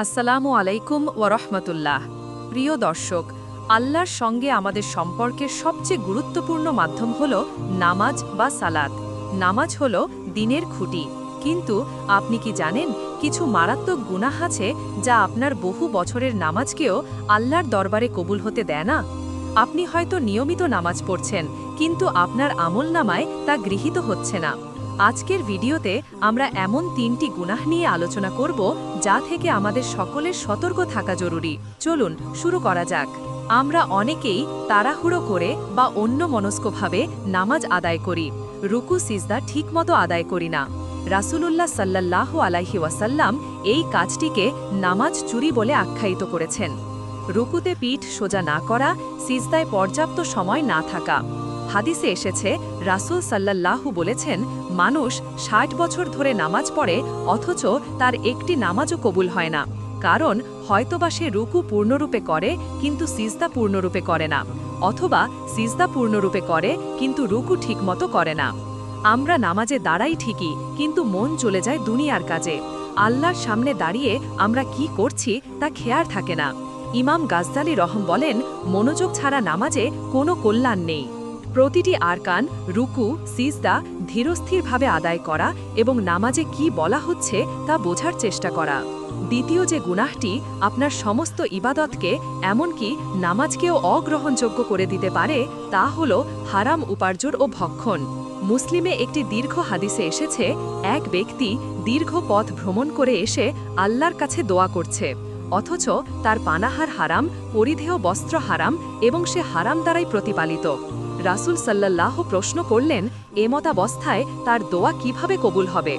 আসসালামু আলাইকুম ওয়ারহমতুল্লাহ। প্রিয় দর্শক, আল্লাহর সঙ্গে আমাদের সম্পর্কের সবচেয়ে গুরুত্বপূর্ণ মাধ্যম হল নামাজ বা সালাত। নামাজ হল দিনের খুঁটি, কিন্তু আপনি কি জানেন কিছু মারাত্মক গুনাহ আছে যা আপনার বহু বছরের নামাজকেও আল্লাহর দরবারে কবুল হতে দেয় না? আপনি হয়তো নিয়মিত নামাজ পড়ছেন, কিন্তু আপনার আমলনামায় তা গৃহীত হচ্ছে না। আজকের ভিডিওতে আমরা এমন ৩টি গুনাহ নিয়ে আলোচনা করব যা থেকে আমাদের সকলের সতর্ক থাকা জরুরি। চলুন শুরু করা যাক। আমরা অনেকেই তাড়াহুড়ো করে বা অন্যমনস্কভাবে নামাজ আদায় করি, রুকু সিজদা ঠিকমতো আদায় করি না। রাসূলুল্লাহ সাল্লাল্লাহু আলাইহি ওয়াসাল্লাম এই কাজটিকে নামাজ চুরি বলে আখ্যায়িত করেছেন। রুকুতে পিঠ সোজা না করা, সিজদায় পর্যাপ্ত সময় না থাকা। হাদিসে এসেছে, রাসূল সাল্লাল্লাহু বলেছেন, মানুষ ৬০ বছর ধরে নামাজ পড়ে অথচ তার একটি নামাজও কবুল হয় না, কারণ হয়তোবা সে রুকু পূর্ণরূপে করে কিন্তু সিজদা পূর্ণরূপে করে না, অথবা সিজদা পূর্ণরূপে করে কিন্তু রুকু ঠিকমতো করে না। আমরা নামাজে দাঁড়াই ঠিকই, কিন্তু মন চলে যায় দুনিয়ার কাজে। আল্লাহর সামনে দাঁড়িয়ে আমরা কি করছি তা খেয়াল থাকে না। ইমাম গাজ্জালী রহম বলেন, মনোযোগ ছাড়া নামাজে কোনো কল্যাণ নেই। প্রতিটি আরকান, রুকু, সিজদা ধীরস্থিরভাবে আদায় করা এবং নামাজে কি বলা হচ্ছে তা বোঝার চেষ্টা করা। দ্বিতীয় যে গুনাহটি আপনার সমস্ত ইবাদতকে, এমনকি নামাজকেও অগ্রহণযোগ্য করে দিতে পারে, তা হল হারাম উপার্জন ও ভক্ষণ। মুসলিমে একটি দীর্ঘ হাদিসে এসেছে, এক ব্যক্তি দীর্ঘ পথ ভ্রমণ করে এসে আল্লাহর কাছে দোয়া করছে, অথচ তার পানাহার হারাম, পরিধেয় বস্ত্র হারাম এবং সে হারাম দ্বারাই প্রতিপালিত। রাসূল সাল্লাল্লাহু প্রশ্ন করলেন, এমতাবস্থায় তার দোয়া কিভাবে কবুল হবে?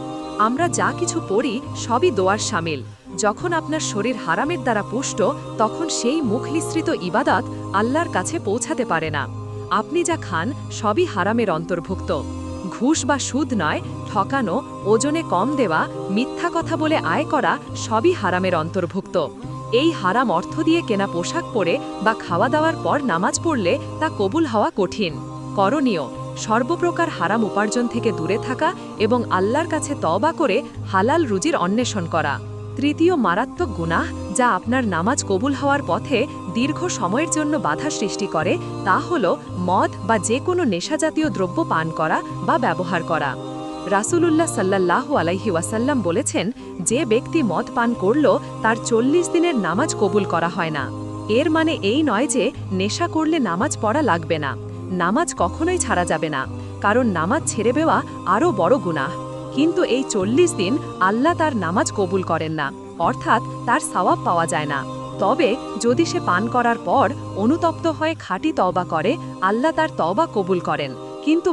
আমরা যা কিছু পড়ি সবই দোয়ার শামিল। যখন আপনার শরীর হারামের দ্বারা পুষ্ট, তখন সেই মুখনিসৃত ইবাদত আল্লাহর কাছে পৌঁছাতে পারে না। আপনি যা খান সবই হারামের অন্তর্ভুক্ত। ঘুষ বা সুদ নয়, ঠকানো, ওজনে কম দেওয়া, মিথ্যা কথা বলে আয় করা সবই হারামের অন্তর্ভুক্ত। এই হারাম অর্থ দিয়ে কেনা পোশাক পরে বা খাওয়া দাওয়ার পর নামাজ পড়লে তা কবুল হওয়া কঠিন। করণীয়, সর্বপ্রকার হারাম উপার্জন থেকে দূরে থাকা এবং আল্লাহর কাছে তওবা করে হালাল রুজির অন্বেষণ করা। তৃতীয় মারাত্মক গুনাহ যা আপনার নামাজ কবুল হওয়ার পথে দীর্ঘ সময়ের জন্য বাধা সৃষ্টি করে, তা হল মদ বা যে কোনো নেশাজাতীয় দ্রব্য পান করা বা ব্যবহার করা। রাসূলুল্লাহ সাল্লাল্লাহু আলাইহি ওয়াসাল্লাম বলেছেন, যে ব্যক্তি মদ পান করল তার ৪০ দিনের নামাজ কবুল করা হয় না। এর মানে এই নয় যে নেশা করলে নামাজ পড়া লাগবে না। নামাজ কখনোই ছাড়া যাবে না, কারণ নামাজ ছেড়ে দেওয়া আরও বড় গুনাহ। কিন্তু এই ৪০ দিন আল্লাহ তার নামাজ কবুল করেন না, অর্থাৎ তার সওয়াব পাওয়া যায় না। তবে যদি সে পান করার পর অনুতপ্ত হয়ে খাঁটি তওবা করে, আল্লাহ তার তওবা কবুল করেন। কিন্তু